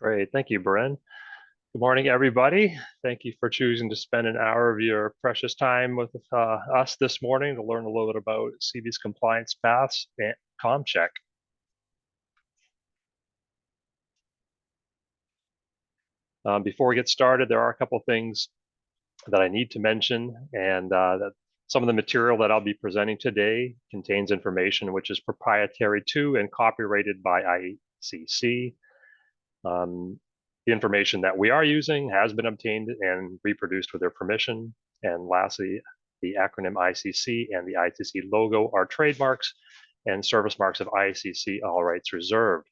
Great. Thank you, Bren. Good morning, everybody. Thank you for choosing to spend an hour of your precious time with us this morning to learn a little bit about CB's compliance paths and COMcheck. Before we get started, there are a couple things that I need to mention, and that some of the material that I'll be presenting today contains information which is proprietary to and copyrighted by ICC. The information that we are using has been obtained and reproduced with their permission. And lastly, the acronym ICC and the ICC logo are trademarks and service marks of ICC, all rights reserved.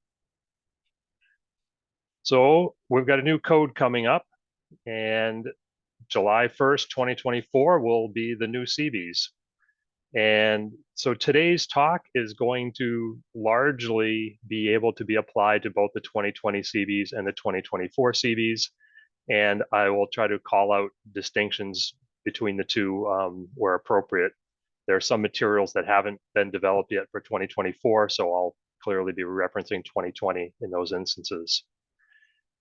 So we've got a new code coming up, and July 1st, 2024 will be the new CBES. And so today's talk is going to largely be able to be applied to both the 2020 CBES and the 2024 CBES. And I will try to call out distinctions between the two where appropriate. There are some materials that haven't been developed yet for 2024, so I'll clearly be referencing 2020 in those instances.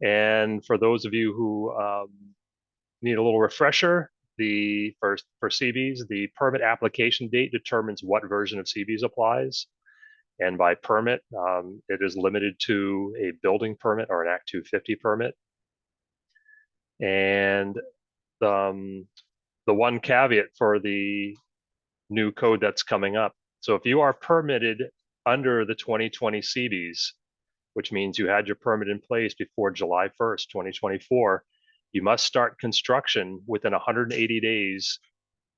And for those of you who need a little refresher, for CBES, the permit application date determines what version of CBES applies. And by permit, it is limited to a building permit or an Act 250 permit. And the one caveat for the new code that's coming up. So if you are permitted under the 2020 CBES, which means you had your permit in place before July 1st, 2024, you must start construction within 180 days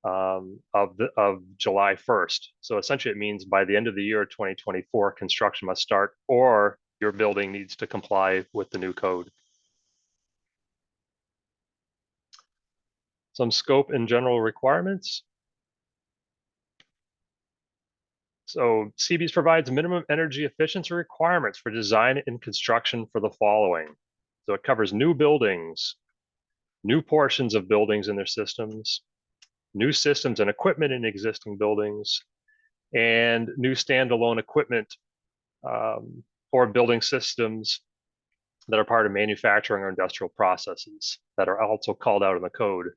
of July 1st. So essentially it means by the end of the year 2024, construction must start, or your building needs to comply with the new code. Some scope and general requirements. So CBES provides minimum energy efficiency requirements for design and construction for the following. So it covers new buildings, new portions of buildings and their systems, new systems and equipment in existing buildings, and new standalone equipment for building systems that are part of manufacturing or industrial processes that are also called out in the code.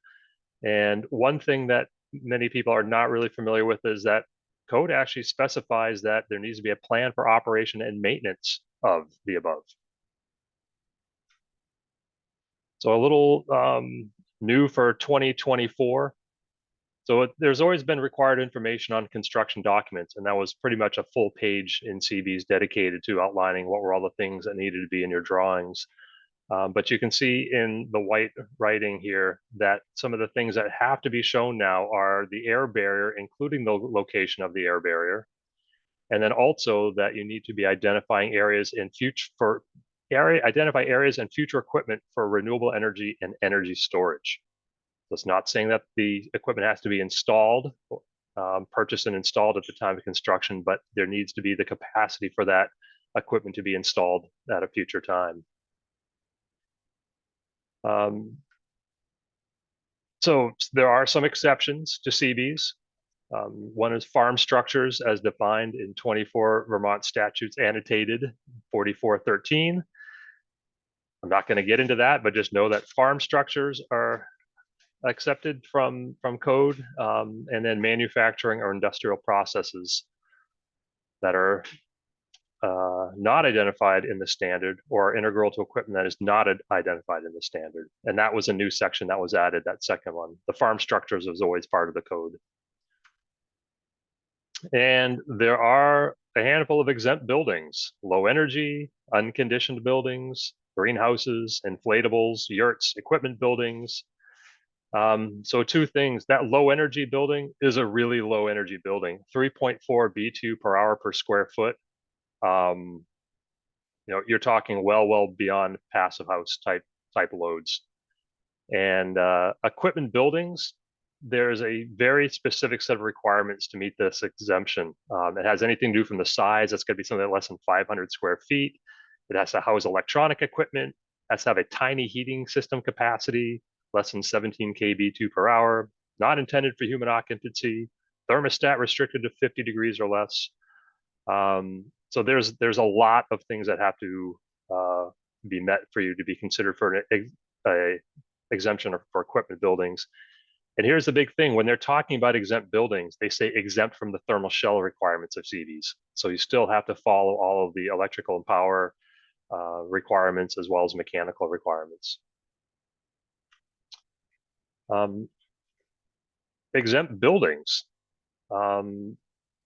And one thing that many people are not really familiar with is that code actually specifies that there needs to be a plan for operation and maintenance of the above. So a little new for 2024. So there's always been required information on construction documents, and that was pretty much a full page in CBES dedicated to outlining what were all the things that needed to be in your drawings. But you can see in the white writing here that some of the things that have to be shown now are the air barrier, including the location of the air barrier. And then also that you need to be identifying areas in identify areas and future equipment for renewable energy and energy storage. So it's not saying that the equipment has to be installed, purchased and installed at the time of construction, but there needs to be the capacity for that equipment to be installed at a future time. So there are some exceptions to CBES. One is farm structures as defined in 24 Vermont statutes annotated 4413. I'm not going to get into that, but just know that farm structures are accepted from code, and then manufacturing or industrial processes that are not identified in the standard or integral to equipment that is not identified in the standard. And that was a new section that was added, that second one. The farm structures was always part of the code. And there are a handful of exempt buildings: low energy, unconditioned buildings, greenhouses, inflatables, yurts, equipment buildings. So two things: that low energy building is a really low energy building, 3.4 B2 per hour per square foot. You're talking well beyond passive house type loads. And equipment buildings, there's a very specific set of requirements to meet this exemption. It has anything to do from the size. That's going to be something less than 500 square feet. It has to house electronic equipment. It has to have a tiny heating system capacity, less than 17 kB2 per hour, not intended for human occupancy, thermostat restricted to 50 degrees or less. So there's a lot of things that have to be met for you to be considered for a exemption for equipment buildings. And here's the big thing: when they're talking about exempt buildings, they say exempt from the thermal shell requirements of CBES. So you still have to follow all of the electrical and power requirements as well as mechanical requirements. Exempt buildings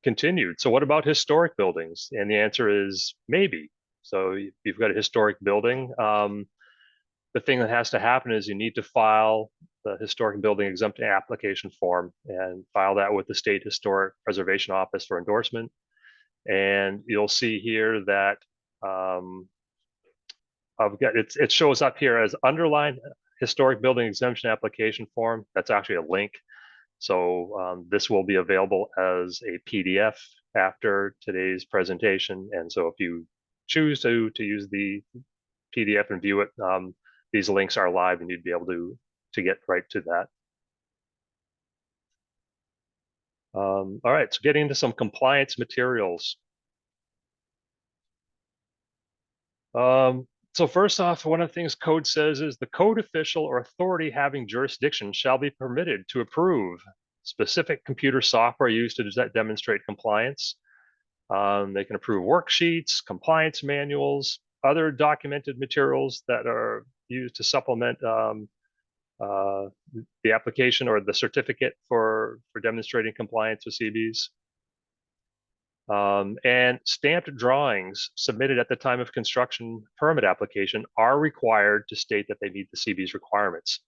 continued. So what about historic buildings? And the answer is maybe. So you've got a historic building. The thing that has to happen is you need to file the historic building exempt application form and file that with the State Historic Preservation Office for endorsement. And you'll see here that it shows up here as underlined historic building exemption application form. That's actually a link. So this will be available as a PDF after today's presentation. And so if you choose to use the PDF and view it, these links are live and you'd be able to get right to that. All right, so getting into some compliance materials. So first off, one of the things code says is the code official or authority having jurisdiction shall be permitted to approve specific computer software used to demonstrate compliance. They can approve worksheets, compliance manuals, other documented materials that are used to supplement the application or the certificate for demonstrating compliance with CBES. And stamped drawings submitted at the time of construction permit application are required to state that they meet the CBES requirements.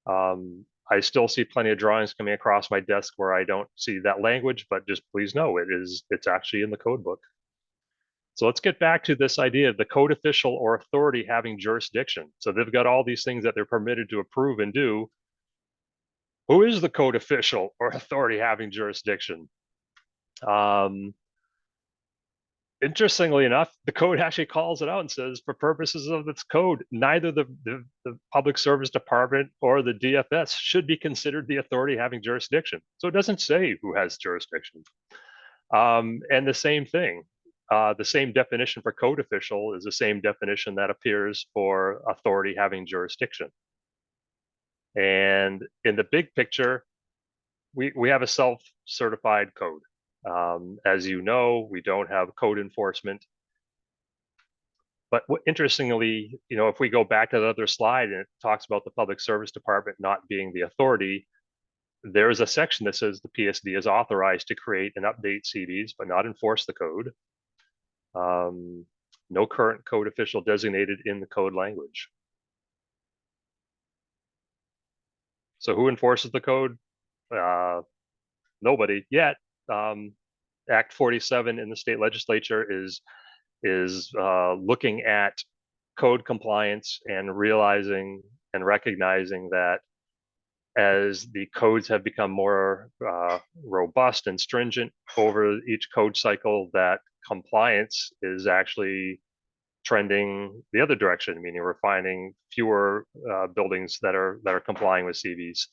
I still see plenty of drawings coming across my desk where I don't see that language, but just please know it's actually in the code book. So let's get back to this idea of the code official or authority having jurisdiction. So they've got all these things that they're permitted to approve and do. Who is the code official or authority having jurisdiction? Interestingly enough, the code actually calls it out and says, for purposes of its code, neither the Public Service Department or the DFS should be considered the authority having jurisdiction. So it doesn't say who has jurisdiction. And the same thing, the same definition for code official is the same definition that appears for authority having jurisdiction. And in the big picture, we have a self-certified code. As you know, we don't have code enforcement. But interestingly, if we go back to the other slide and it talks about the Public Service Department not being the authority, there's a section that says the PSD is authorized to create and update CBES, but not enforce the code. No current code official designated in the code language. So who enforces the code? Nobody yet. Act 47 in the state legislature is looking at code compliance and realizing and recognizing that as the codes have become more robust and stringent over each code cycle, that compliance is actually trending the other direction, meaning we're finding fewer buildings that are complying with CBES.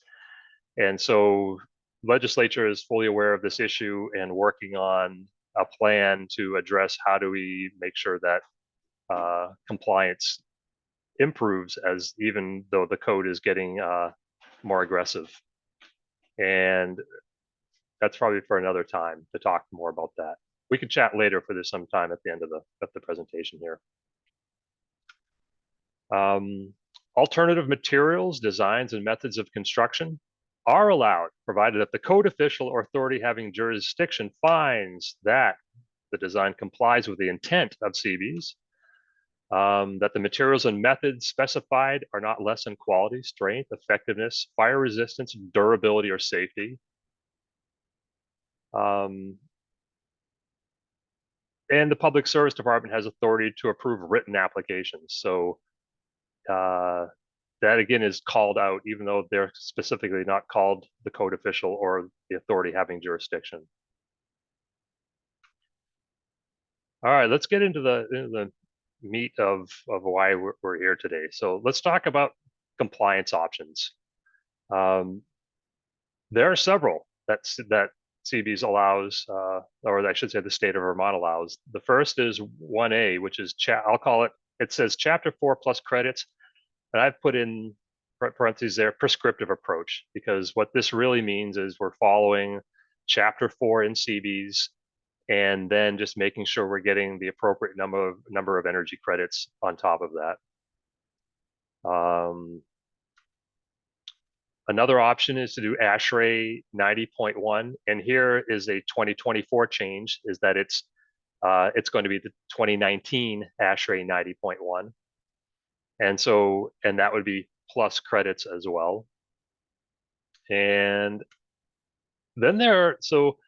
And so legislature is fully aware of this issue and working on a plan to address how do we make sure that compliance improves, as even though the code is getting more aggressive. And that's probably for another time to talk more about that. We could chat later for this sometime at the end of the presentation here. Alternative materials, designs, and methods of construction are allowed, provided that the code official or authority having jurisdiction finds that the design complies with the intent of CBES, that the materials and methods specified are not less in quality, strength, effectiveness, fire resistance, durability, or safety. And the Public Service Department has authority to approve written applications. So that again is called out, even though they're specifically not called the code official or the authority having jurisdiction. All right, let's get into the meat of why we're here today. So let's talk about compliance options. There are several that CBES allows, or I should say the state of Vermont allows. The first is 1A, which is I'll call it it says Chapter 4 plus credits, and I've put in parentheses there, prescriptive approach, because what this really means is we're following Chapter 4 in CBES, and then just making sure we're getting the appropriate number of energy credits on top of that. Another option is to do ASHRAE 90.1, and here is a 2024 change, is that it's going to be the 2019 ASHRAE 90.1, and that would be plus credits as well. And then so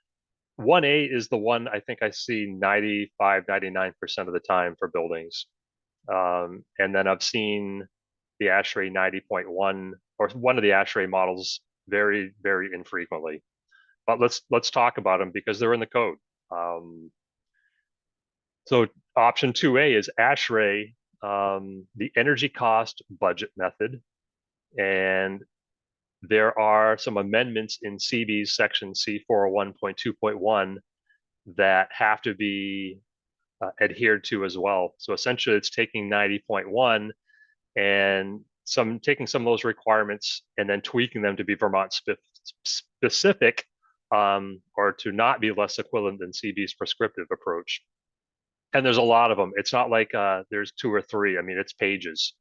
1A is the one I think I see 95, 99% of the time for buildings. And then I've seen the ASHRAE 90.1 or one of the ASHRAE models very, very infrequently. But let's talk about them because they're in the code. So option 2A is ASHRAE, the energy cost budget method. And there are some amendments in CBES section C401.2.1 that have to be adhered to as well. So essentially it's taking 90.1 and taking some of those requirements and then tweaking them to be Vermont specific, or to not be less equivalent than CB's prescriptive approach. And there's a lot of them. It's not like there's 2 or 3. I mean, it's pages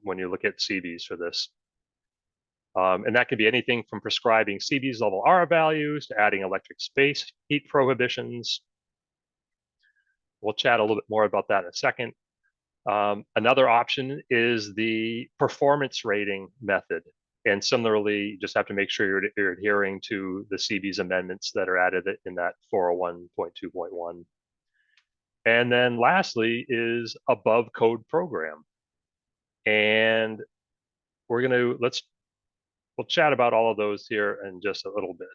when you look at CBs for this. And that can be anything from prescribing CB's level R values to adding electric space heat prohibitions. We'll chat a little bit more about that in a second. Another option is the performance rating method. And similarly, you just have to make sure you're adhering to the CB's amendments that are added in that 401.2.1. And then lastly is above code program. And we'll chat about all of those here in just a little bit.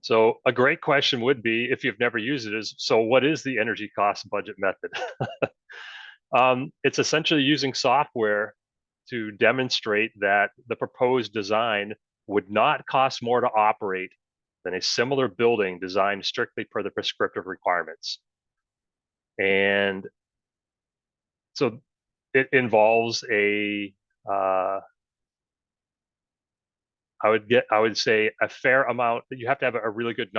So a great question would be, if you've never used it, is, so what is the energy cost budget method? It's essentially using software to demonstrate that the proposed design would not cost more to operate than a similar building designed strictly per the prescriptive requirements. And so it involves I would say a fair amount. You have to have a really good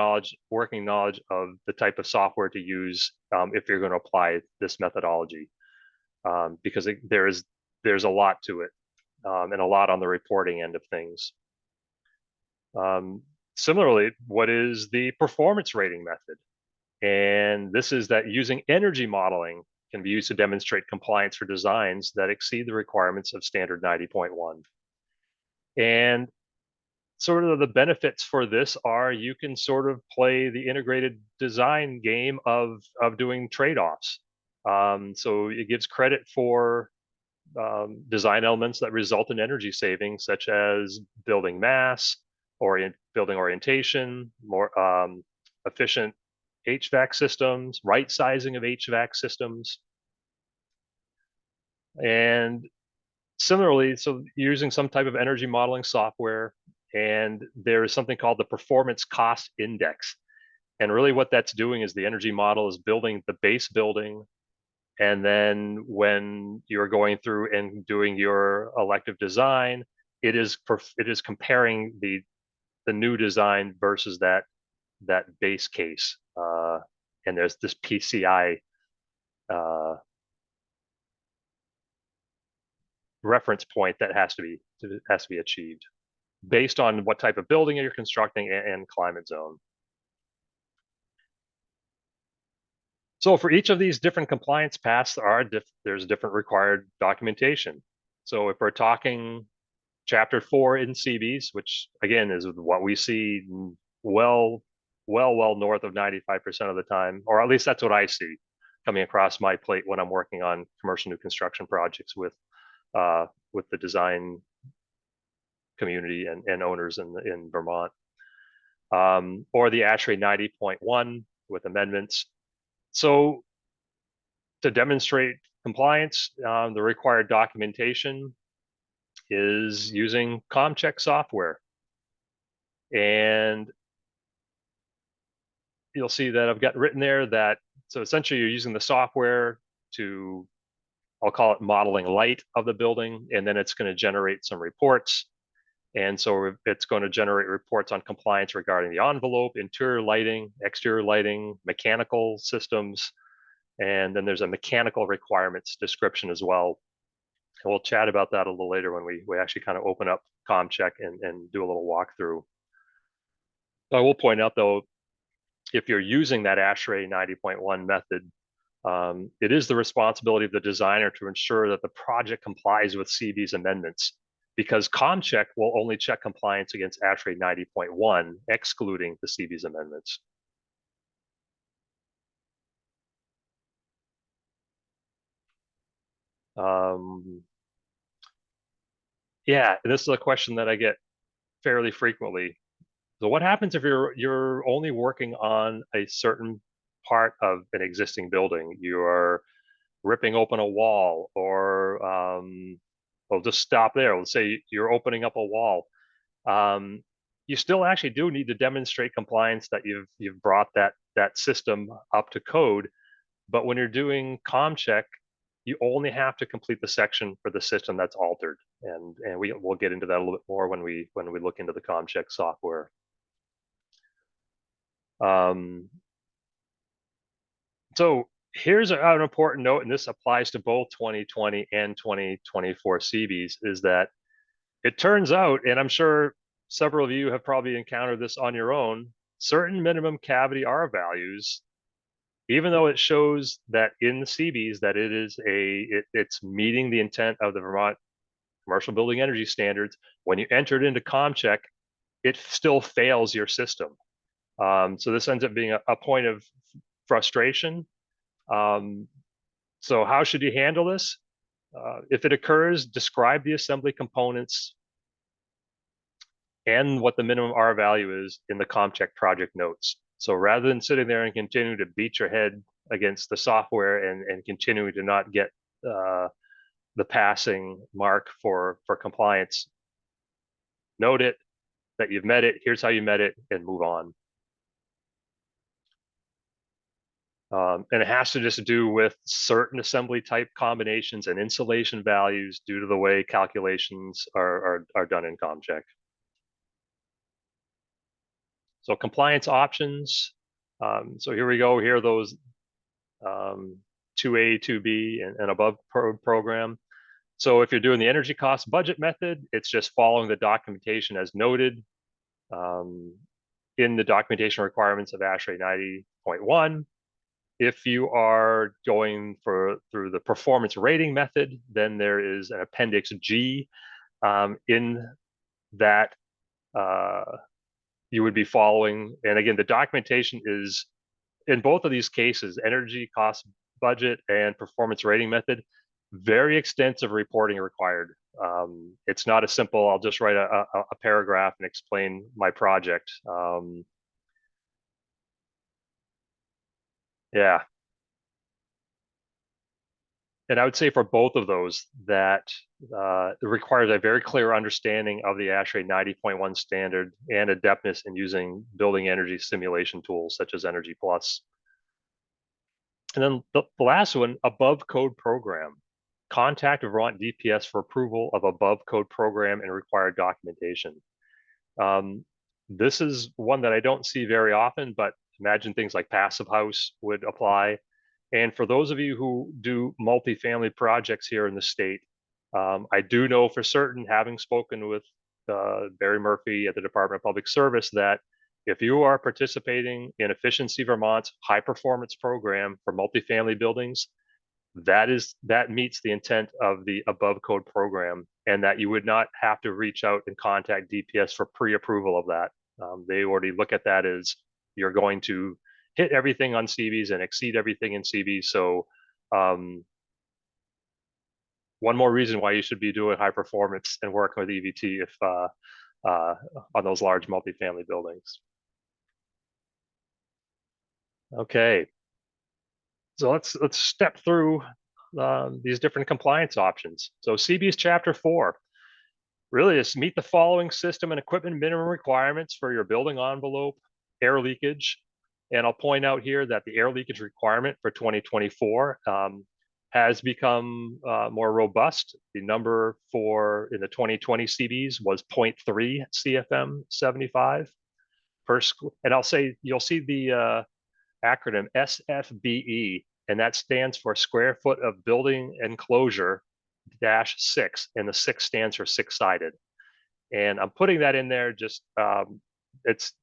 working knowledge of the type of software to use if you're going to apply this methodology, because there's a lot to it, and a lot on the reporting end of things. Similarly, what is the performance rating method? And this is that using energy modeling can be used to demonstrate compliance for designs that exceed the requirements of standard 90.1. And sort of the benefits for this are you can sort of play the integrated design game of doing trade-offs. So it gives credit for design elements that result in energy savings, such as building mass, building orientation, more efficient HVAC systems, right sizing of HVAC systems. And similarly, so using some type of energy modeling software, and there is something called the performance cost index. And really what that's doing is the energy model is building the base building, and then when you're going through and doing your elective design, it is comparing the new design versus that base case. And there's this PCI reference point that has to be achieved based on what type of building you're constructing and climate zone. So for each of these different compliance paths, there's different required documentation. So if we're talking Chapter 4 in CBES, which again is what we see well north of 95% of the time, or at least that's what I see coming across my plate when I'm working on commercial new construction projects with the design community and owners in Vermont, or the ASHRAE 90.1 with amendments. So to demonstrate compliance, the required documentation is using COMcheck software. And you'll see that I've got written there that So essentially you're using the software to, I'll call it modeling light of the building, and then it's going to generate some reports. And so it's going to generate reports on compliance regarding the envelope, interior lighting, exterior lighting, mechanical systems, and then there's a mechanical requirements description as well. And we'll chat about that a little later when we actually kind of open up COMcheck and do a little walkthrough. I will point out though, if you're using that ASHRAE 90.1 method, it is the responsibility of the designer to ensure that the project complies with CB's amendments, because COMcheck will only check compliance against ASHRAE 90.1, excluding the CB's amendments. Yeah, and this is a question that I get fairly frequently. So what happens if you're only working on a certain part of an existing building? You are ripping open a wall, or we'll just stop there. Let's say you're opening up a wall. You still actually do need to demonstrate compliance that you've brought that system up to code. But when you're doing COMcheck, you only have to complete the section for the system that's altered, and we'll get into that a little bit more when we look into the COMcheck software. So here's an important note, and this applies to both 2020 and 2024 CBs, is that it turns out, and I'm sure several of you have probably encountered this on your own, certain minimum cavity R values, even though it shows that in the CBs that it's meeting the intent of the Vermont Commercial Building Energy Standards, when you enter it into COMcheck, it still fails your system. So this ends up being a point of frustration. So how should you handle this? If it occurs, describe the assembly components and what the minimum R value is in the COMcheck project notes. So rather than sitting there and continuing to beat your head against the software and continuing to not get the passing mark for compliance, note it, that you've met it, here's how you met it, and move on. And it has to just do with certain assembly type combinations and insulation values due to the way calculations are done in COMcheck. So compliance options. So here we go. Here are those 2A, 2B, and above program. So if you're doing the energy cost budget method, it's just following the documentation as noted in the documentation requirements of ASHRAE 90.1. If you are going through the performance rating method, then there is an Appendix G in that you would be following. And again, the documentation is, in both of these cases, energy cost budget and performance rating method, very extensive reporting required. It's not a simple, I'll just write a paragraph and explain my project. Yeah. And I would say for both of those that it requires a very clear understanding of the ASHRAE 90.1 standard and adeptness in using building energy simulation tools such as Energy Plus. And then the last one, above code program. Contact Vermont DPS for approval of above code program and required documentation. This is one that I don't see very often, but imagine things like Passive House would apply. And for those of you who do multifamily projects here in the state, I do know for certain, having spoken with Barry Murphy at the Department of Public Service, that if you are participating in Efficiency Vermont's high performance program for multifamily buildings, that meets the intent of the above code program, and that you would not have to reach out and contact DPS for pre-approval of that. They already look at that as you're going to hit everything on CBs and exceed everything in CBs. So one more reason why you should be doing high performance and working with EVT if on those large multifamily buildings. Okay, so let's step through these different compliance options. So CBES Chapter 4 really is meet the following system and equipment minimum requirements for your building envelope, air leakage, And I'll point out here that the air leakage requirement for 2024 has become more robust. The number in the 2020 CBs was 0.3 CFM 75 and I'll say, you'll see the acronym SFBE, and that stands for square foot of building enclosure dash 6, and the 6 stands for 6-sided. And I'm putting that in there just, it's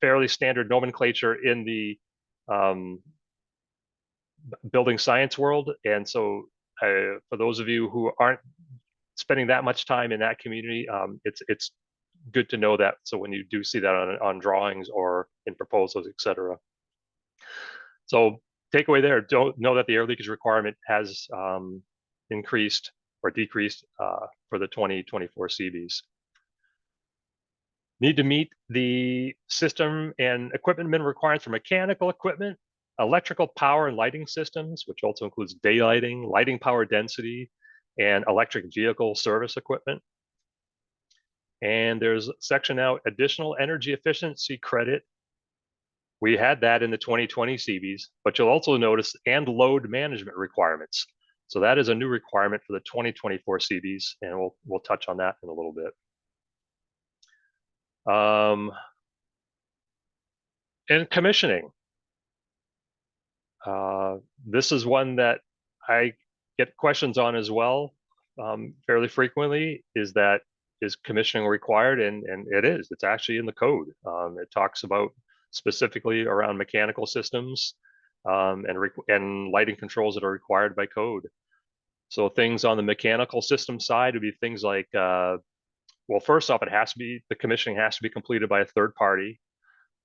fairly standard nomenclature in the building science world. And so for those of you who aren't spending that much time in that community, it's good to know that. So when you do see that on drawings or in proposals, etc. So takeaway there, don't know that the air leakage requirement has increased or decreased for the 2024 CBs. Need to meet the system and equipment minimum requirements for mechanical equipment, electrical power and lighting systems, which also includes daylighting, lighting power density, and electric vehicle service equipment. And there's a section now, additional energy efficiency credit. We had that in the 2020 CBs, but you'll also notice and load management requirements. So that is a new requirement for the 2024 CBs, and we'll touch on that in a little bit. And commissioning. This is one that I get questions on as well fairly frequently, is commissioning required? And it is. It's actually in the code. It talks about specifically around mechanical systems and lighting controls that are required by code. So things on the mechanical system side would be things like, well, first off, the commissioning has to be completed by a third party.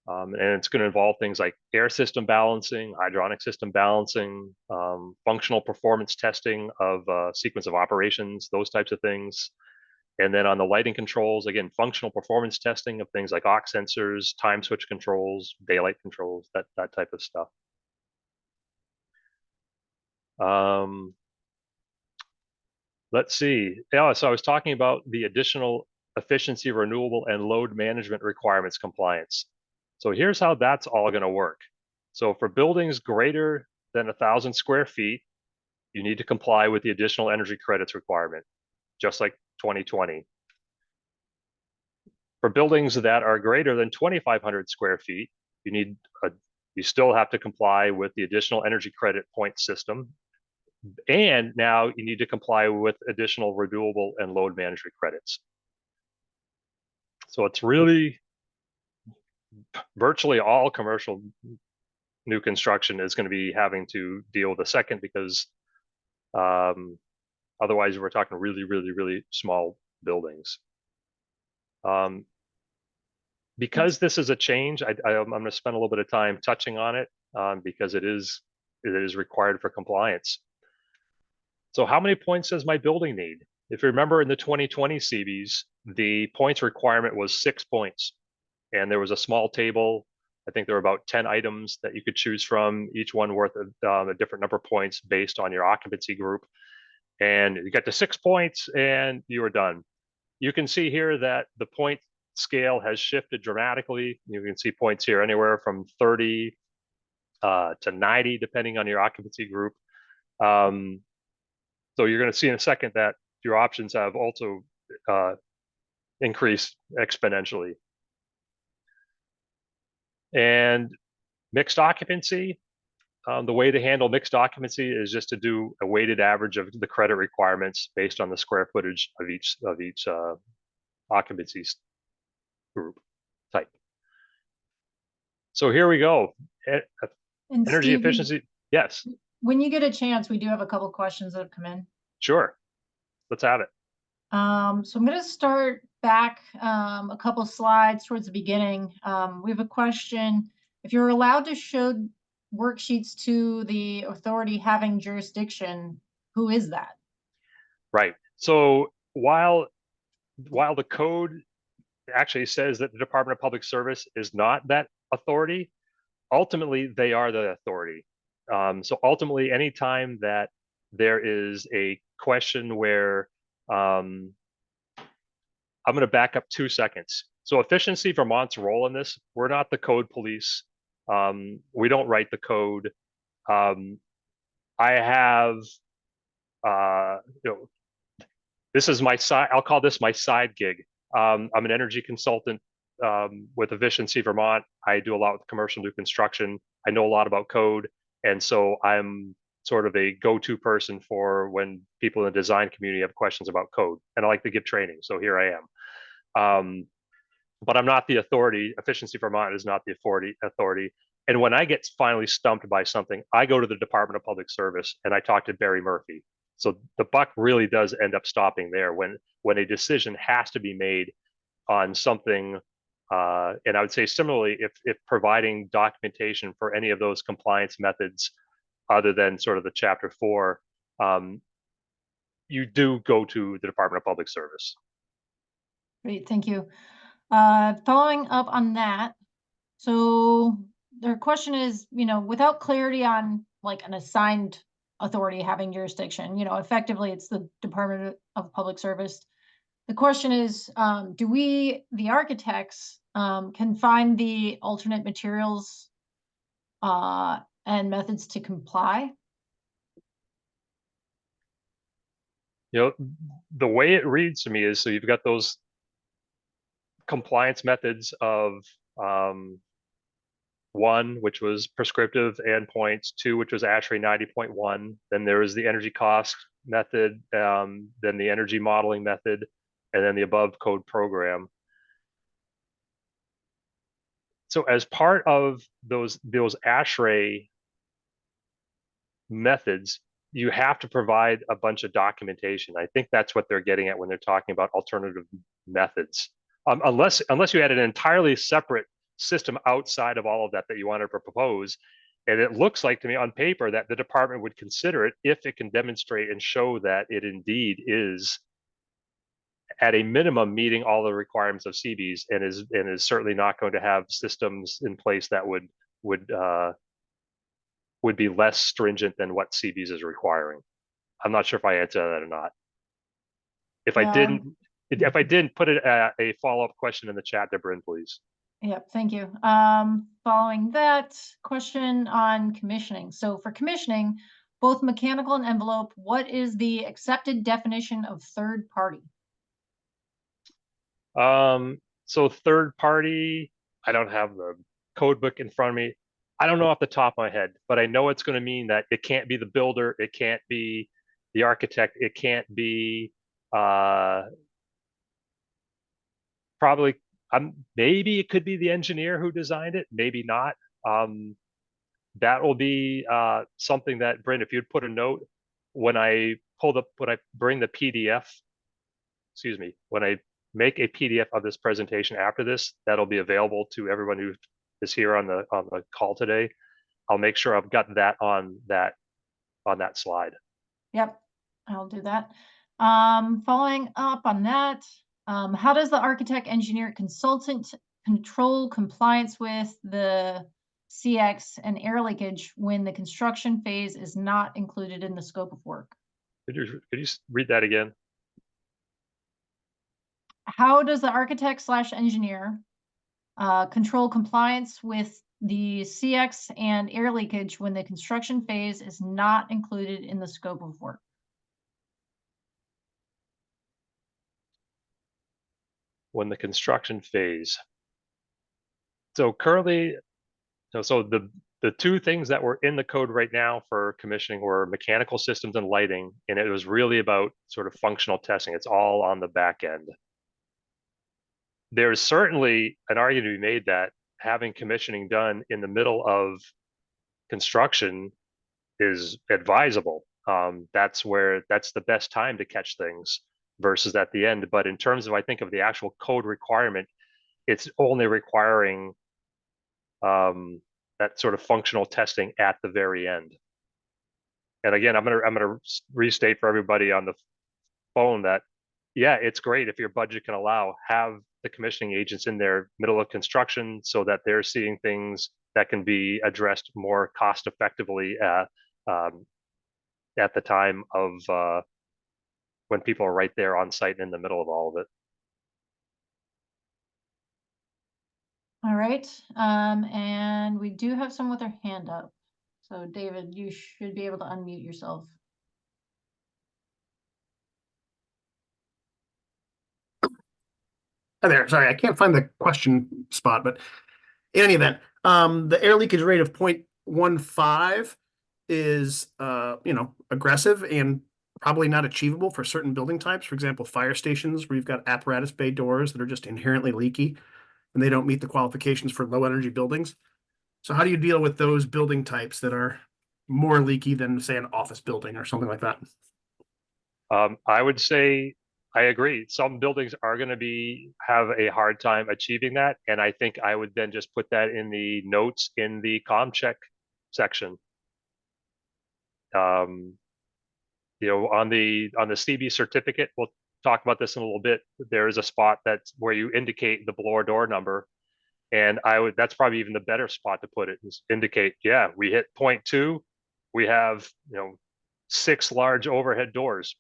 And it's going to involve things like air system balancing, hydronic system balancing, functional performance testing of sequence of operations, those types of things. And then on the lighting controls, again, functional performance testing of things like aux sensors, time switch controls, daylight controls, that type of stuff. Let's see. Yeah, so I was talking about the additional efficiency, renewable, and load management requirements compliance. So here's how that's all going to work. So for buildings greater than 1,000 square feet, you need to comply with the additional energy credits requirement, just like 2020. For buildings that are greater than 2,500 square feet, you still have to comply with the additional energy credit point system. And now you need to comply with additional renewable and load management credits. So it's really virtually all commercial new construction is going to be having to deal with a second, because otherwise we're talking really, really, really small buildings. Because this is a change, I'm going to spend a little bit of time touching on it because it is required for compliance. So how many points does my building need? If you remember in the 2020 CBs, the points requirement was 6 points. And there was a small table. I think there were about 10 items that you could choose from, each one worth a different number of points based on your occupancy group. And you get to 6 points and you were done. You can see here that the point scale has shifted dramatically. You can see points here anywhere from 30 to 90, depending on your occupancy group. So you're going to see in a second that your options have also increased exponentially. And mixed occupancy, the way to handle mixed occupancy is just to do a weighted average of the credit requirements based on the square footage of each occupancy group type. So here we go. Energy Steve, efficiency. Yes. When you get a chance, we do have a couple questions that have come in. Sure. Let's have it. So I'm going to start back a couple slides towards the beginning. We have a question. If you're allowed to show worksheets to the authority having jurisdiction, who is that? Right. So while the code actually says that the Department of Public Service is not that authority, ultimately they are the authority. So ultimately, anytime that there is a question where I'm going to back up 2 seconds. So efficiency, Vermont's role in this, we're not the code police. We don't write the code. I have, you know, this is my side. I'll call this my side gig. I'm an energy consultant with Efficiency Vermont. I do a lot with commercial new construction. I know a lot about code, and so I'm sort of a go-to person for when people in the design community have questions about code, and I like to give training. So here I am. But I'm not the authority. Efficiency Vermont is not the authority. And when I get finally stumped by something, I go to the Department of Public Service and I talk to Barry Murphy. So the buck really does end up stopping there when a decision has to be made on something. And I would say similarly, if providing documentation for any of those compliance methods, other than sort of the Chapter 4, you do go to the Department of Public Service. Great, thank you. Following up on that, so their question is, without clarity on like an assigned authority having jurisdiction, effectively it's the Department of Public Service. The question is, do we, the architects, can find the alternate materials and methods to comply? The way it reads to me is, so you've got those compliance methods of one, which was prescriptive endpoints, two, which was ASHRAE 90.1. Then there was the energy cost method, then the energy modeling method, and then the above code program. So as part of those ASHRAE methods, you have to provide a bunch of documentation. I think that's what they're getting at when they're talking about alternative methods. Unless you had an entirely separate system outside of all of that you wanted to propose. And it looks like to me on paper that the department would consider it if it can demonstrate and show that it indeed is at a minimum meeting all the requirements of CBES and is certainly not going to have systems in place that would be less stringent than what CBES is requiring. I'm not sure if I answered that or not. If I didn't, put it a follow-up question in the chat, Bryn, please. Yep, thank you. Following that, question on commissioning. So for commissioning, both mechanical and envelope, what is the accepted definition of third party? So third party, I don't have the code book in front of me. I don't know off the top of my head, but I know it's going to mean that it can't be the builder, it can't be the architect, it can't be probably maybe it could be the engineer who designed it, maybe not. That will be something that, Bryn, if you'd put a note when I bring the PDF, excuse me, when I make a PDF of this presentation after this, that'll be available to everyone who is here on the call today. I'll make sure I've got that on that slide. Yep, I'll do that. Following up on that, how does the architect, engineer, consultant control compliance with the CX and air leakage when the construction phase is not included in the scope of work? Could you read that again? How does the architect / engineer control compliance with the CX and air leakage when the construction phase is not included in the scope of work? When the construction phase. So currently, so the two things that were in the code right now for commissioning were mechanical systems and lighting, and it was really about sort of functional testing. It's all on the back end. There's certainly an argument to be made that having commissioning done in the middle of construction is advisable. That's the best time to catch things versus at the end. But in terms of, I think, of the actual code requirement, it's only requiring that sort of functional testing at the very end. And again, I'm gonna restate for everybody on the phone that, yeah, it's great if your budget can allow, have the commissioning agents in their middle of construction so that they're seeing things that can be addressed more cost effectively at the time of when people are right there on site in the middle of all of it. All right, and And we do have someone with their hand up. So David, you should be able to unmute yourself. Hi there. Sorry, I can't find the question spot, but in any event, the air leakage rate of 0.15 is, aggressive and probably not achievable for certain building types. For example, fire stations where you've got apparatus bay doors that are just inherently leaky and they don't meet the qualifications for low energy buildings. So how do you deal with those building types that are more leaky than, say, an office building or something like that? I would say I agree. Some buildings are going to have a hard time achieving that, and I think I would then just put that in the notes in the COMcheck section. On the CB certificate, we'll talk about this in a little bit. There is a spot that's where you indicate the blower door number, and that's probably even the better spot to put it, is indicate, yeah, we hit 0.2, we have 6 large overhead doors.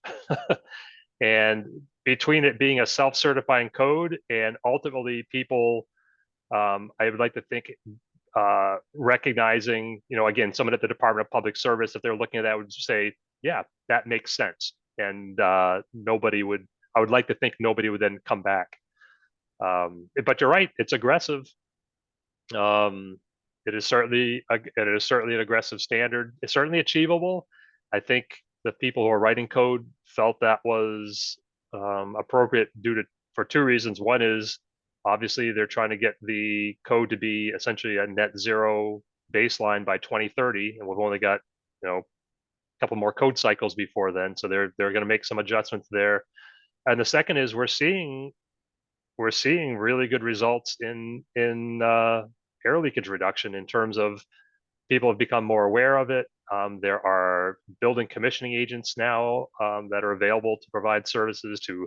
And between it being a self-certifying code and ultimately people, I would like to think, recognizing, again, someone at the Department of Public Service, if they're looking at that, would say, yeah, that makes sense. And I would like to think nobody would then come back. But you're right, it's aggressive. It is certainly an aggressive standard. It's certainly achievable. I think the people who are writing code felt that was appropriate for 2 reasons. One is obviously they're trying to get the code to be essentially a net zero baseline by 2030, and we've only got a couple more code cycles before then, so they're going to make some adjustments there. And the second is we're seeing really good results in air leakage reduction in terms of people have become more aware of it. There are building commissioning agents now that are available to provide services to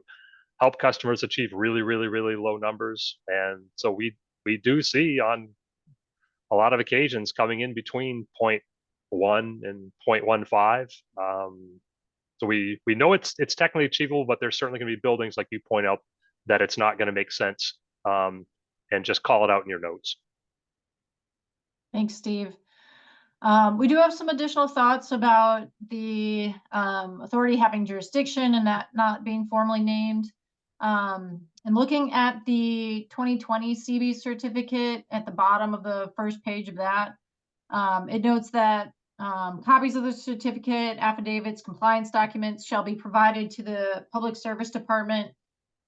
help customers achieve really, really, really low numbers. And so we do see on a lot of occasions coming in between 0.1 and 0.15. So we know it's technically achievable, but there's certainly going to be buildings, like you point out, that it's not going to make sense, and just call it out in your notes. Thanks, Steve. We do have some additional thoughts about the authority having jurisdiction and that not being formally named. And looking at the 2020 CB certificate at the bottom of the first page of that, it notes that copies of the certificate, affidavits, compliance documents shall be provided to the Public Service Department,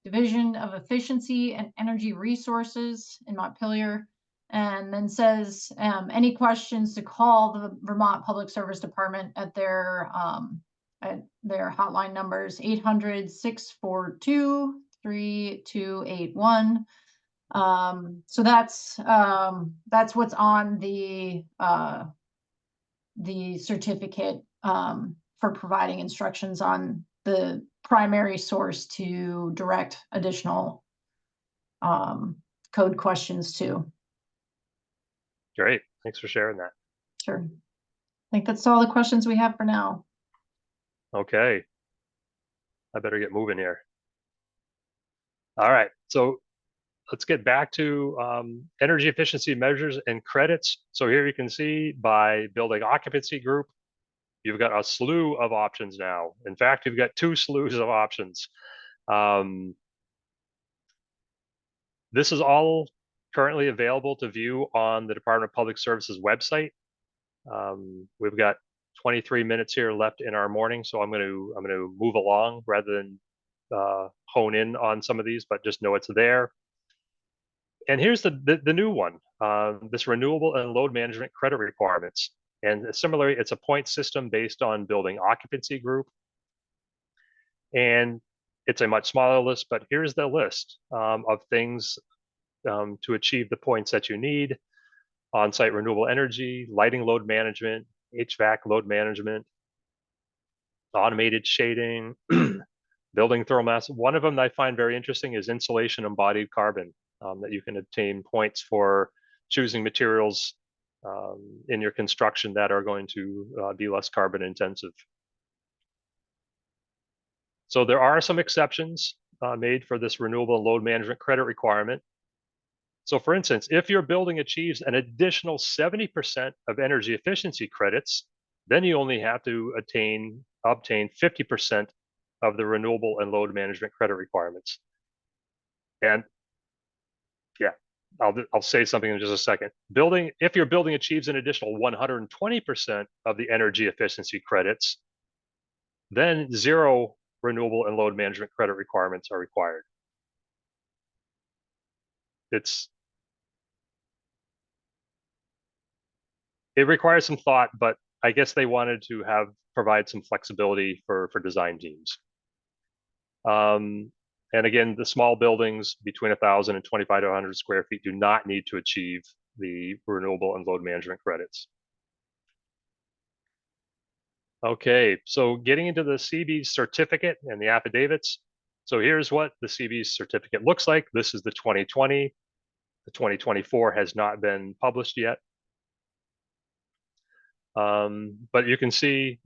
Division of Efficiency and Energy Resources in Montpelier, and then says any questions to call the Vermont Public Service Department at their hotline numbers 800-642-3281. So that's what's on the certificate for providing instructions on the primary source to direct additional code questions to. Great, thanks for sharing that. Sure. I think that's all the questions we have for now. Okay, I better get moving here. All right, so let's get back to energy efficiency measures and credits. So here you can see by building occupancy group, you've got a slew of options now. In fact, you've got 2 slews of options. This is all currently available to view on the Department of Public Services website. We've got 23 minutes here left in our morning, so I'm going to move along rather than hone in on some of these, but just know it's there. And here's the new one, this renewable and load management credit requirements. And similarly, it's a point system based on building occupancy group. And it's a much smaller list, but here's the list of things to achieve the points that you need: on-site renewable energy, lighting load management, HVAC load management, automated shading, building thermal mass. One of them that I find very interesting is insulation embodied carbon, that you can obtain points for choosing materials in your construction that are going to be less carbon intensive. So there are some exceptions made for this renewable load management credit requirement. So for instance, if your building achieves an additional 70% of energy efficiency credits, then you only have to obtain 50% of the renewable and load management credit requirements. And yeah, I'll say something in just a second. If your building achieves an additional 120% of the energy efficiency credits, then 0 renewable and load management credit requirements are required. It requires some thought, but I guess they wanted to provide some flexibility for design teams. And again, the small buildings between 1,000 and 2,500 square feet do not need to achieve the renewable and load management credits. Okay, so getting into the CBES certificate and the affidavits. So here's what the CBES certificate looks like. This is the 2020. The 2024 has not been published yet. But you can see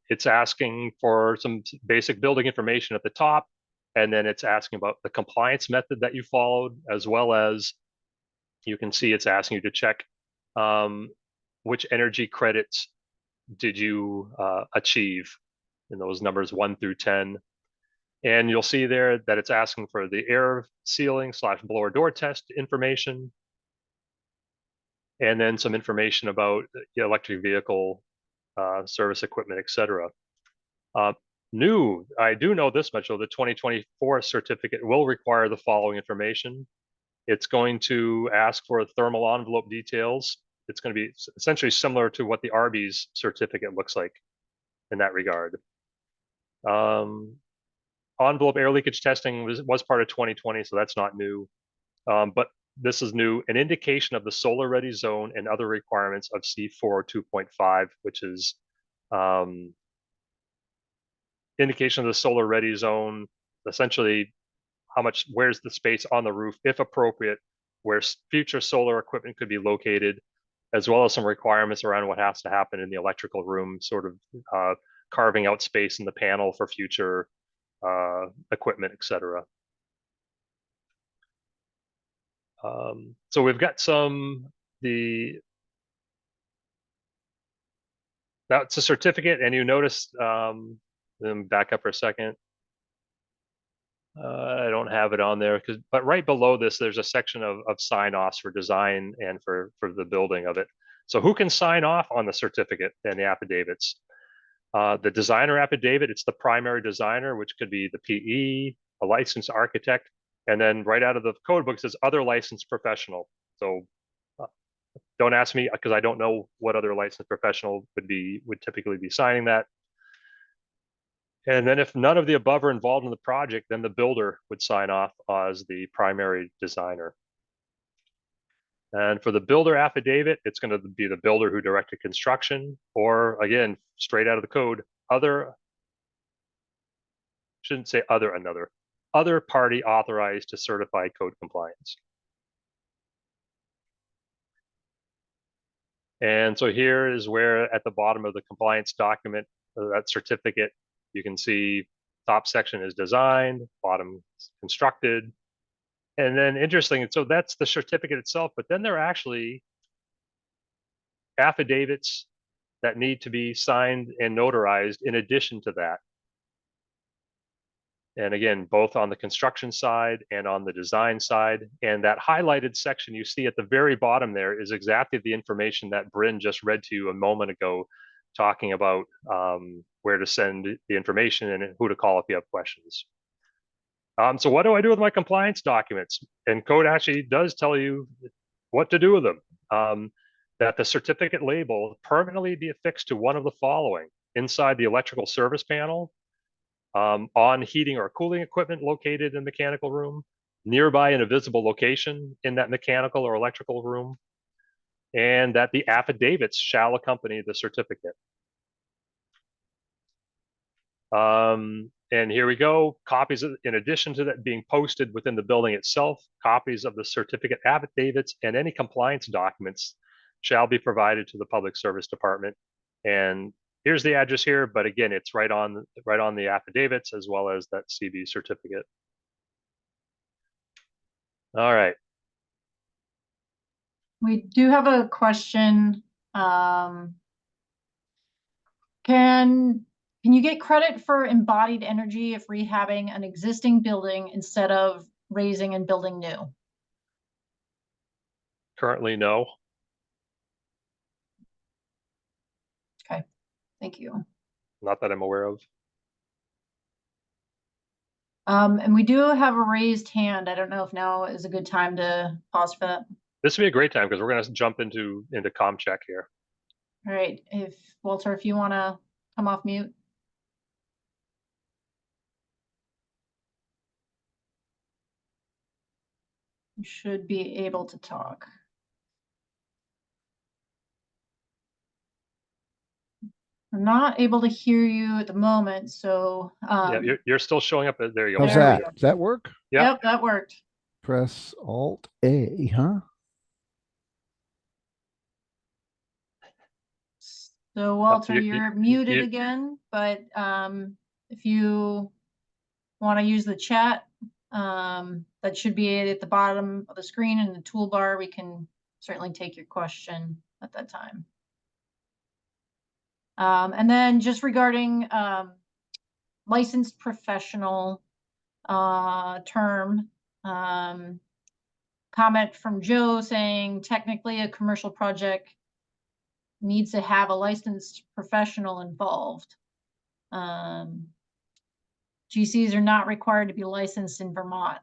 it's asking for some basic building information at the top, and then it's asking about the compliance method that you followed, as well as you can see it's asking you to check which energy credits did you achieve in those numbers 1 through 10. And you'll see there that it's asking for the air sealing / blower door test information, and then some information about the electric vehicle service equipment, etc. I do know this much, though, the 2024 certificate will require the following information. It's going to ask for thermal envelope details. It's going to be essentially similar to what the Arby's certificate looks like in that regard. Envelope air leakage testing was part of 2020, so that's not new. But this is new, an indication of the solar ready zone and other requirements of C402.5, which is indication of the solar ready zone, essentially where's the space on the roof, if appropriate, where future solar equipment could be located, as well as some requirements around what has to happen in the electrical room, sort of carving out space in the panel for future equipment, etc. So we've got that's a certificate, and you notice, let me back up for a second. I don't have it on there, but right below this, there's a section of sign-offs for design and for the building of it. So who can sign off on the certificate and the affidavits? The designer affidavit, it's the primary designer, which could be the PE, a licensed architect, and then right out of the code book says other licensed professional. So don't ask me, because I don't know what other licensed professional would typically be signing that. And then if none of the above are involved in the project, then the builder would sign off as the primary designer. And for the builder affidavit, it's going to be the builder who directed construction, or again, straight out of the code, other party authorized to certify code compliance. And so here is where at the bottom of the compliance document, that certificate, you can see top section is designed, bottom constructed. And then interesting, so that's the certificate itself, but then there are actually affidavits that need to be signed and notarized in addition to that. And again, both on the construction side and on the design side. And that highlighted section you see at the very bottom there is exactly the information that Bryn just read to you a moment ago, talking about where to send the information and who to call if you have questions. So what do I do with my compliance documents? And code actually does tell you what to do with them. That the certificate label permanently be affixed to one of the following: inside the electrical service panel, on heating or cooling equipment located in the mechanical room, nearby in a visible location in that mechanical or electrical room, and that the affidavits shall accompany the certificate. And here we go, copies in addition to that being posted within the building itself, copies of the certificate affidavits and any compliance documents shall be provided to the public service department. And here's the address here, but again, it's right on the affidavits as well as that CB certificate. All right. We do have a question. Can you get credit for embodied energy if rehabbing an existing building instead of raising and building new? Currently, no. Okay, thank you. Not that I'm aware of. And we do have a raised hand. I don't know if now is a good time to pause for that. This would be a great time because we're going to jump into COMcheck here. All right, if Walter, if you want to come off mute. You should be able to talk. I'm not able to hear you at the moment, so Yeah, you're still showing up. There you go. How's There we that? go. Does that work? Yeah. Yep, that worked. Press Alt A, huh? So Walter, you- you're muted you- again, but if you want to use the chat, that should be at the bottom of the screen in the toolbar. We can certainly take your question at that time. And then just regarding licensed professional term, comment from Joe saying technically a commercial project needs to have a licensed professional involved. GCs are not required to be licensed in Vermont.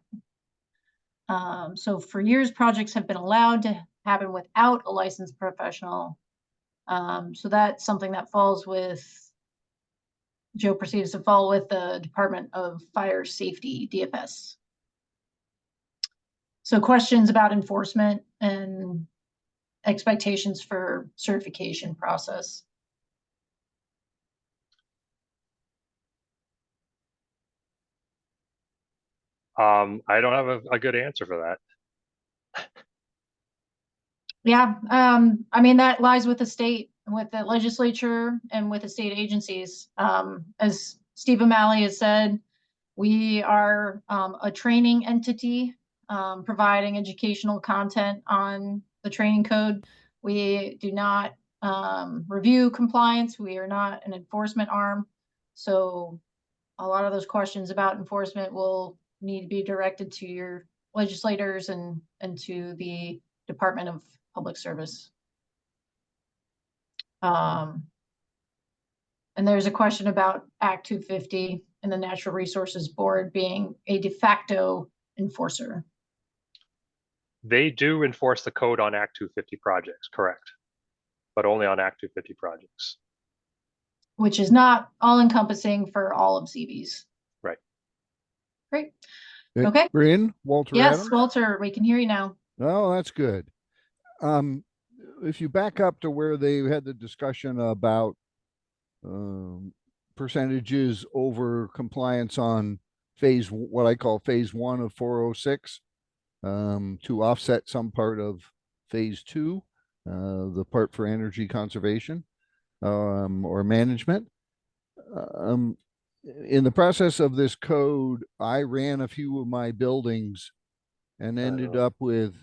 So for years, projects have been allowed to happen without a licensed professional. So that's something that falls with, Joe perceives to fall with the Department of Fire Safety, DFS. So questions about enforcement and expectations for certification process. I don't have a good answer for that. Yeah, I mean, that lies with the state, with the legislature, and with the state agencies. As Steve O'Malley has said, we are a training entity, providing educational content on the training code. We do not review compliance. We are not an enforcement arm. So a lot of those questions about enforcement will need to be directed to your legislators and to the Department of Public Service. And there's a question about Act 250 and the Natural Resources Board being a de facto enforcer. They do enforce the code on Act 250 projects, correct? But only on Act 250 projects. Which is not all encompassing for all of CBES. Right. Great. Okay. Bryn, Walter Yes, Adams? Walter, we can hear you now. Oh, that's good. If you back up to where they had the discussion about percentages over compliance on what I call phase 1 of 406, to offset some part of phase 2, the part for energy conservation or management. In the process of this code, I ran a few of my buildings and ended up with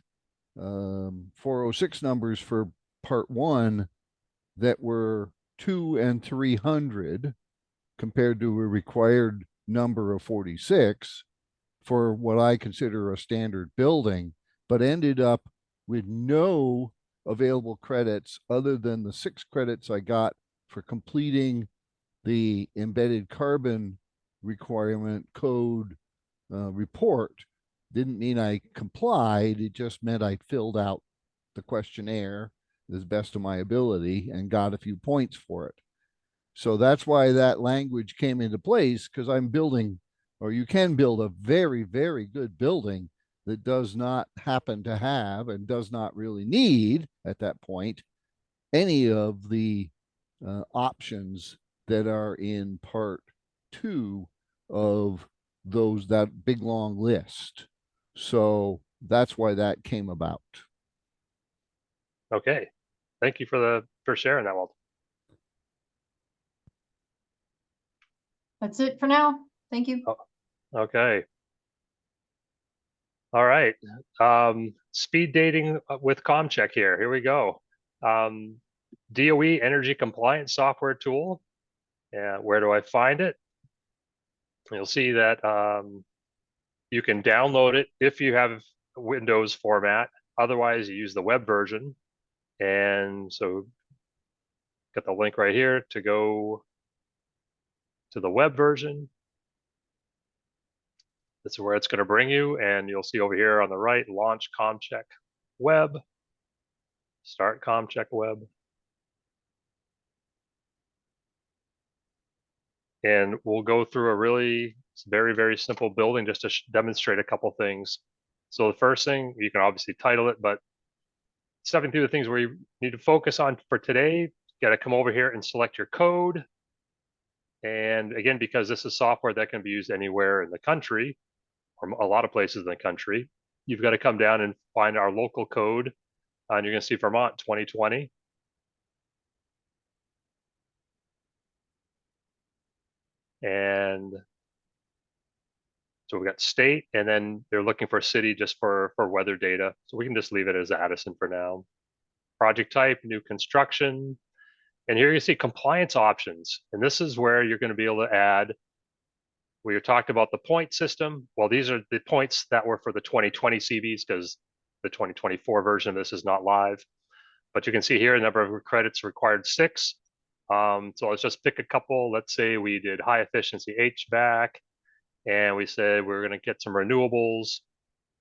406 numbers for part 1 that were 200 and 300 compared to a required number of 46 for what I consider a standard building, but ended up with no available credits other than the 6 credits I got for completing the embedded carbon requirement code report. Didn't mean I complied. It just meant I filled out the questionnaire as best of my ability and got a few points for it. So that's why that language came into place, because I'm building, or you can build a very, very good building that does not happen to have and does not really need at that point any of the options that are in part 2 of that big long list. So that's why that came about. Okay. Thank you for sharing that, Walter. That's it for now. Thank you. Okay. All right. Speed dating with COMcheck here. Here we go. DOE energy compliance software tool. And where do I find it? You'll see that you can download it if you have Windows format. Otherwise, you use the web version. And so got the link right here to go to the web version. This is where it's going to bring you. And you'll see over here on the right, launch COMcheck web, start COMcheck web. And we'll go through a really very, very simple building just to demonstrate a couple things. So the first thing, you can obviously title it, but stepping through the things where you need to focus on for today, you got to come over here and select your code. And again, because this is software that can be used anywhere in the country, or a lot of places in the country, you've got to come down and find our local code. And you're going to see Vermont 2020. And so we got state, and then they're looking for city just for weather data. So we can just leave it as Addison for now. Project type, new construction. And here you see compliance options. And this is where you're going to be able to add, we talked about the point system. Well, these are the points that were for the 2020 CVs because the 2024 version of this is not live. But you can see here a number of credits required 6. So let's just pick a couple. Let's say we did high efficiency HVAC, and we said we're going to get some renewables,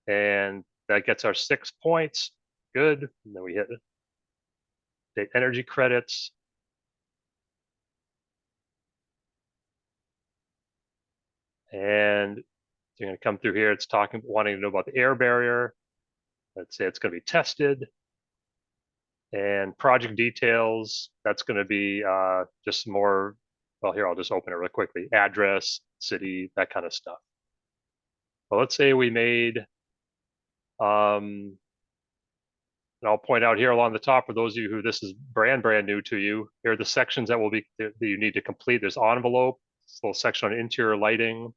and that gets our 6 points. Good. And then we hit the energy credits. And you're going to come through here. It's wanting to know about the air barrier. Let's say it's going to be tested. And project details, that's going to be just more, well, here, I'll just open it real quickly. Address, city, that kind of stuff. Well, let's say we made, and I'll point out here along the top for those of you who this is brand new to you, here are the sections that you need to complete. There's envelope, this little section on interior lighting,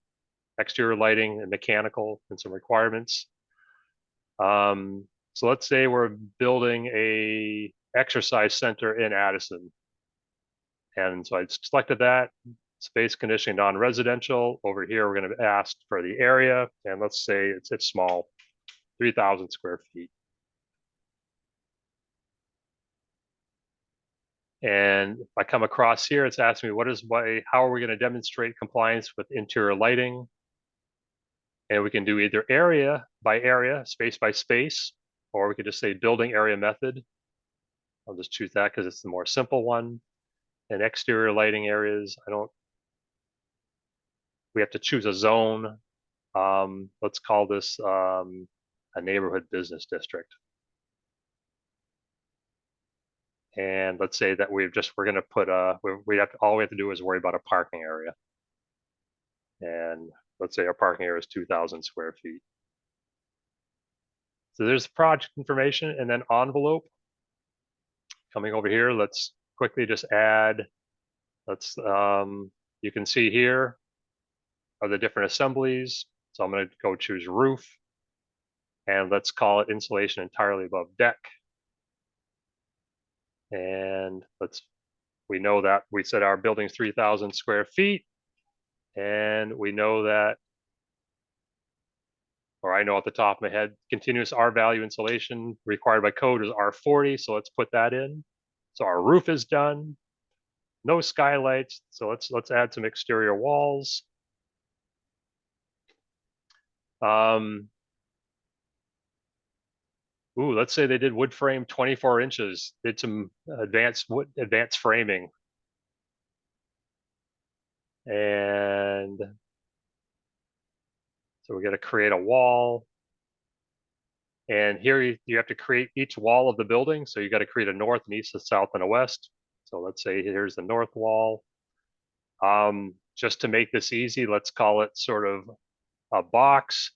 exterior lighting, and mechanical, and some requirements. So let's say we're building a exercise center in Addison. And so I selected that, space conditioning non-residential. Over here, we're going to ask for the area, and let's say it's small, 3,000 square feet. And if I come across here, it's asking me how are we going to demonstrate compliance with interior lighting? And we can do either area by area, space by space, or we could just say building area method. I'll just choose that because it's the more simple one. And exterior lighting areas, we have to choose a zone. Let's call this a neighborhood business district. And let's say that we're going to put all we have to do is worry about a parking area. And let's say our parking area is 2,000 square feet. So there's project information, and then envelope. Coming over here, let's quickly just add, you can see here are the different assemblies. So I'm going to go choose roof, and let's call it insulation entirely above deck. And we know that we said our building's 3,000 square feet, and we know that, or I know at the top of my head, continuous R value insulation required by code is R40, so let's put that in. So our roof is done. No skylights, so let's add some exterior walls. Let's say they did wood frame 24 inches, did some advanced framing. And so we got to create a wall. And here you have to create each wall of the building. So you got to create a north, and east, a south, and a west. So let's say here's the north wall. Just to make this easy, let's call it sort of a box.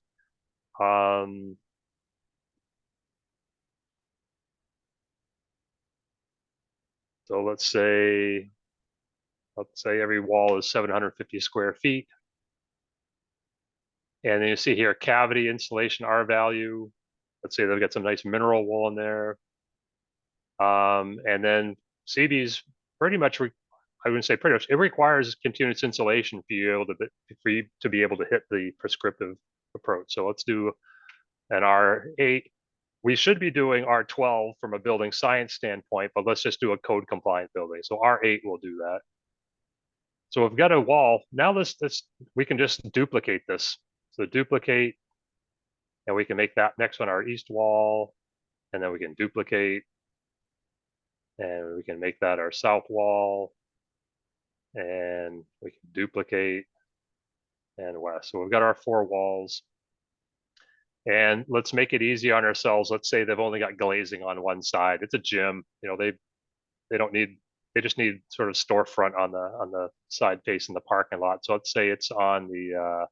So let's say every wall is 750 square feet. And then you see here, cavity insulation R value. Let's say they've got some nice mineral wool in there. And then CBES pretty much, I wouldn't say pretty much, it requires continuous insulation for you to be able to hit the prescriptive approach. So let's do an R8. We should be doing R12 from a building science standpoint, but let's just do a code compliant building. So R8 will do that. So we've got a wall. Now we can just duplicate this. So duplicate, and we can make that next one our east wall, and then we can duplicate, and we can make that our south wall, and we can duplicate, and west. So we've got our 4 walls. And let's make it easy on ourselves. Let's say they've only got glazing on one side. It's a gym. You know, they don't need, they just need sort of storefront on the side facing the parking lot. So let's say it's on the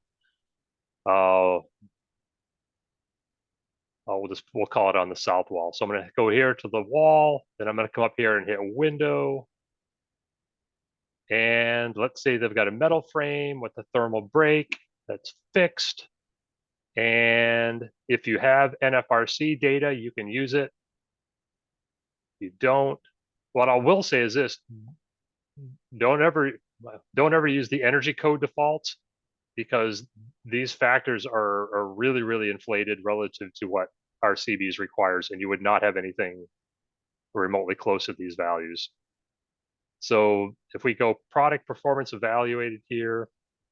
we'll call it on the south wall. So I'm going to go here to the wall, then I'm going to come up here and hit window. And let's say they've got a metal frame with a thermal break that's fixed. And if you have NFRC data, you can use it. If you don't, what I will say is this: don't ever use the energy code defaults, because these factors are really, really inflated relative to what our CBES requires, and you would not have anything remotely close to these values. So if we go product performance evaluated here,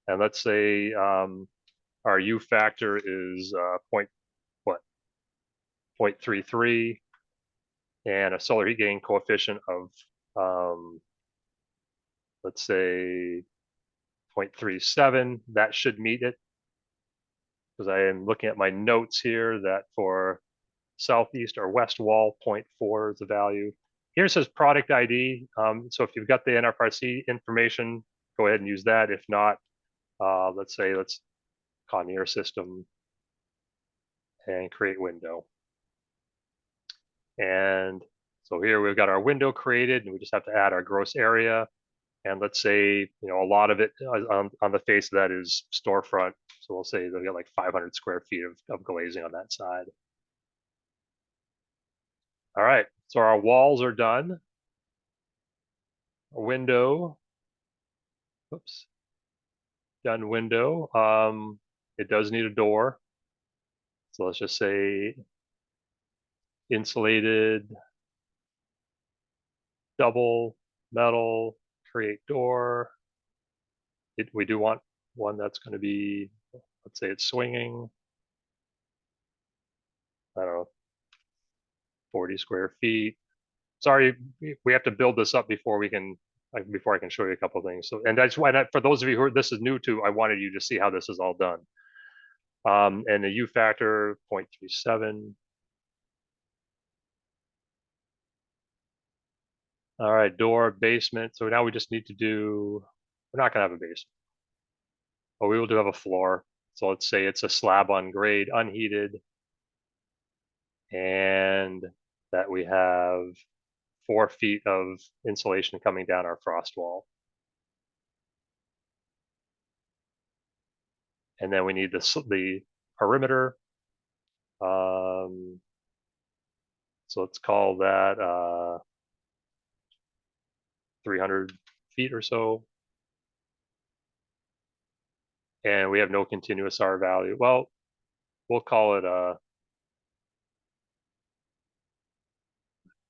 and let's say our U factor is 0.33, and a solar heat gain coefficient of let's say 0.37, that should meet it, because I am looking at my notes here that for southeast or west wall, 0.4 is the value. Here it says product ID. So if you've got the NFRC information, go ahead and use that. If not, let's Conneer system and create window. And so here we've got our window created, and we just have to add our gross area. And let's say, a lot of it on the face of that is storefront. So we'll say they've got like 500 square feet of glazing on that side. All right, so our walls are done. A window, oops, done window. It does need a door. So let's just say insulated, double metal, create door. We do want one that's going to be, let's say it's swinging, I don't know, 40 square feet. Sorry, we have to build this up before I can show you a couple of things. So, and that's why, for those of you who this is new to, I wanted you to see how this is all done. And the U factor 0.37. All right, door, basement. So now we just need to do, we're not gonna have a basement, but we will do have a floor. So let's say it's a slab on grade, unheated, and that we have 4 feet of insulation coming down our frost wall. And then we need the perimeter. So let's call that 300 feet or so. And we have no continuous R value. Well, we'll call it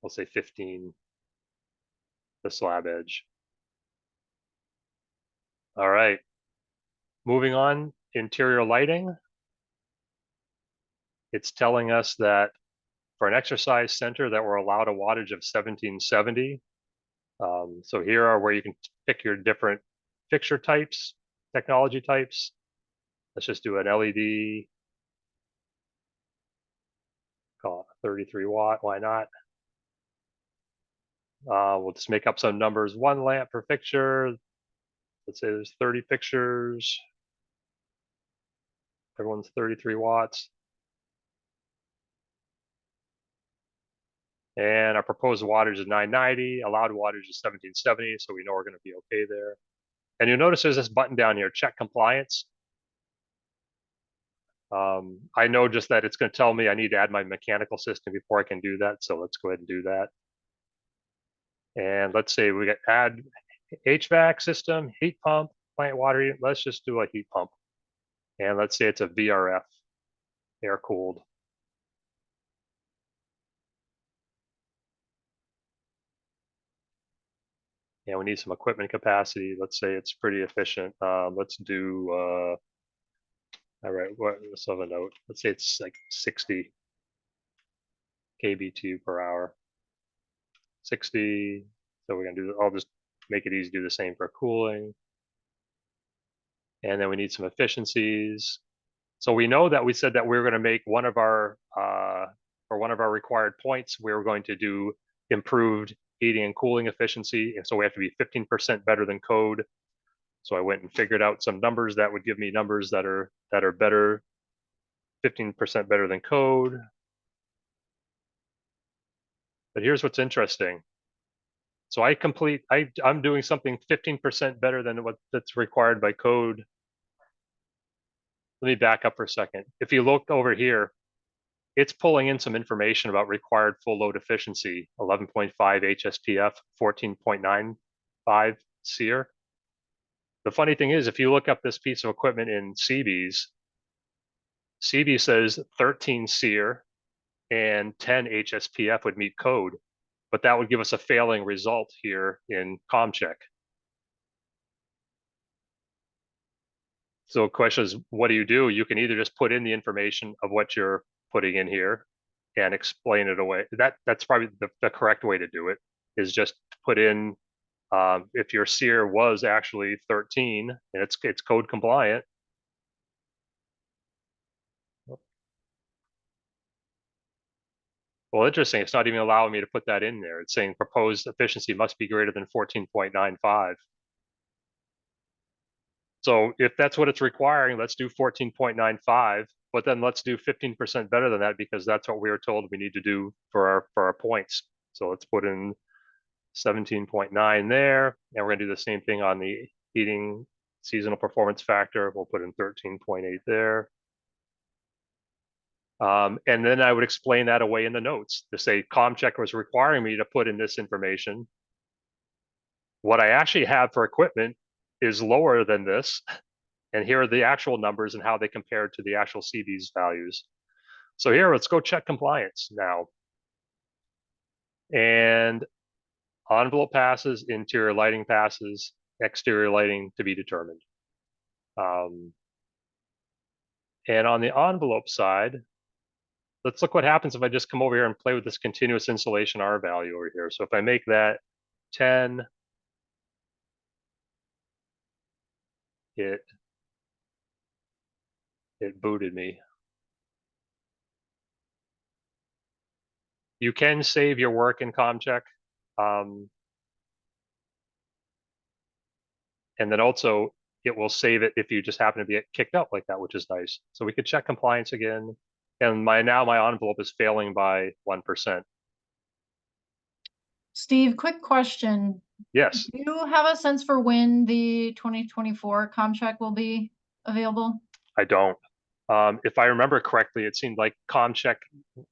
we'll say 15, the slab edge. All right, moving on, interior lighting. It's telling us that for an exercise center that we're allowed a wattage of 1770. So here are where you can pick your different fixture types, technology types. Let's just do an LED, call it 33 watt, why not? We'll just make up some numbers, 1 lamp per fixture. Let's say there's 30 fixtures. Everyone's 33 watts. And our proposed wattage is 990, allowed wattage is 1770, so we know we're going to be okay there. And you'll notice there's this button down here, check compliance. I know just that it's going to tell me I need to add my mechanical system before I can do that. So let's go ahead and do that. And let's say we get add HVAC system, heat pump, plant water heat. Let's just do a heat pump. And let's say it's a VRF, air cooled. And we need some equipment capacity. Let's say it's pretty efficient. Let's do, all right, let's have a note. Let's say it's like 60 kBtu per hour. 60. So we're gonna do, I'll just make it easy to do the same for cooling. And then we need some efficiencies. So we know that we said that we were going to make one of our for one of our required points, we were going to do improved heating and cooling efficiency. And so we have to be 15% better than code. So I went and figured out some numbers that would give me numbers that are better, 15% better than code. But here's what's interesting. So I'm doing something 15% better than what that's required by code. Let me back up for a second. If you look over here, it's pulling in some information about required full load efficiency, 11.5 HSPF, 14.95 SEER. The funny thing is, if you look up this piece of equipment in CBES, CBES says 13 SEER and 10 HSPF would meet code, but that would give us a failing result here in COMcheck. So the question is, what do? You can either just put in the information of what you're putting in here and explain it away. That's probably the correct way to do it, is just put in if your SEER was actually 13 and it's code compliant. Well, interesting. It's not even allowing me to put that in there. It's saying proposed efficiency must be greater than 14.95. So if that's what it's requiring, let's do 14.95, but then let's do 15% better than that, because that's what we were told we need to do for our points. So let's put in 17.9 there, and we're gonna do the same thing on the heating seasonal performance factor. We'll put in 13.8 there. And then I would explain that away in the notes to say COMcheck was requiring me to put in this information. What I actually have for equipment is lower than this. And here are the actual numbers and how they compare to the actual CBES values. So here, let's go check compliance now. And envelope passes, interior lighting passes, exterior lighting to be determined. And on the envelope side, let's look what happens if I just come over here and play with this continuous insulation R value over here. So if I make that 10, it booted me. You can save your work in COMcheck. And then also it will save it if you just happen to be kicked out like that, which is nice. So we could check compliance again. And now my envelope is failing by 1%. Steve, quick question. Yes. Do you have a sense for when the 2024 COMcheck will be available? I don't. If I remember correctly, it seemed like COMcheck,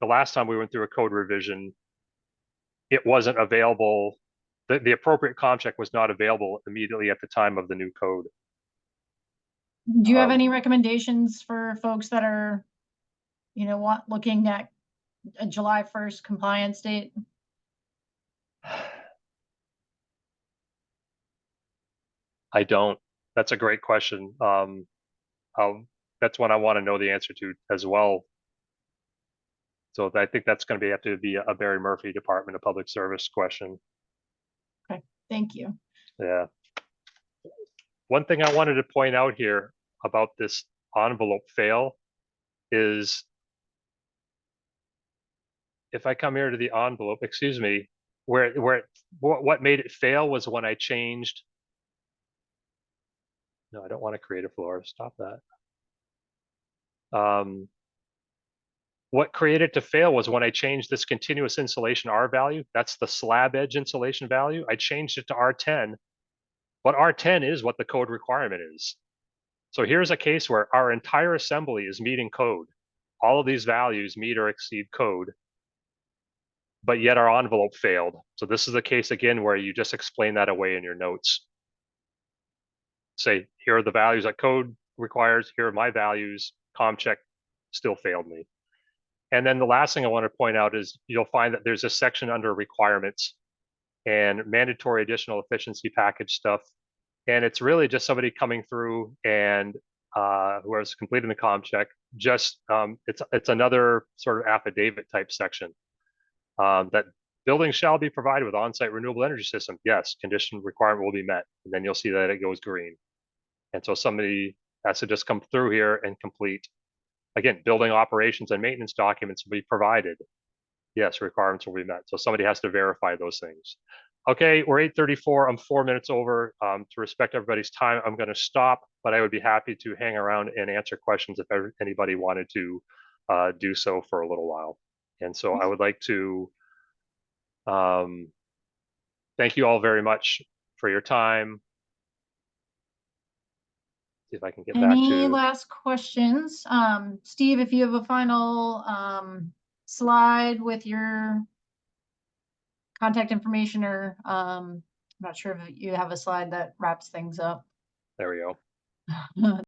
the last time we went through a code revision, it wasn't available. The appropriate COMcheck was not available immediately at the time of the new code. Do you have any recommendations for folks that are, looking at a July 1st compliance date? I don't. That's a great question. That's one I want to know the answer to as well. So I think that's going to have to be a Barry Murphy Department of Public Service question. Okay, thank you. Yeah. One thing I wanted to point out here about this envelope fail is if I come here to the envelope, excuse me, what made it fail was when I changed. No, I don't want to create a floor. Stop that. What created to fail was when I changed this continuous insulation R value. That's the slab edge insulation value. I changed it to R10, but R10 is what the code requirement is. So here's a case where our entire assembly is meeting code. All of these values meet or exceed code, but yet our envelope failed. So this is a case again where you just explain that away in your notes. Say, here are the values that code requires, here are my values, COMcheck still failed me. And then the last thing I want to point out is you'll find that there's a section under requirements and mandatory additional efficiency package stuff. And it's really just somebody coming through and who has completed the COMcheck, just it's another sort of affidavit type section that buildings shall be provided with on-site renewable energy system. Yes, condition requirement will be met. And then you'll see that it goes green. And so somebody has to just come through here and complete. Again, building operations and maintenance documents will be provided. Yes, requirements will be met. So somebody has to verify those things. Okay, we're 8:34. I'm 4 minutes over. To respect everybody's time, I'm going to stop, but I would be happy to hang around and answer questions if anybody wanted to do so for a little while. And so I would like to thank you all very much for your time. See if I can get back Any to last questions? Steve, if you have a final slide with your contact information, or I'm not sure if you have a slide that wraps things up. there we go.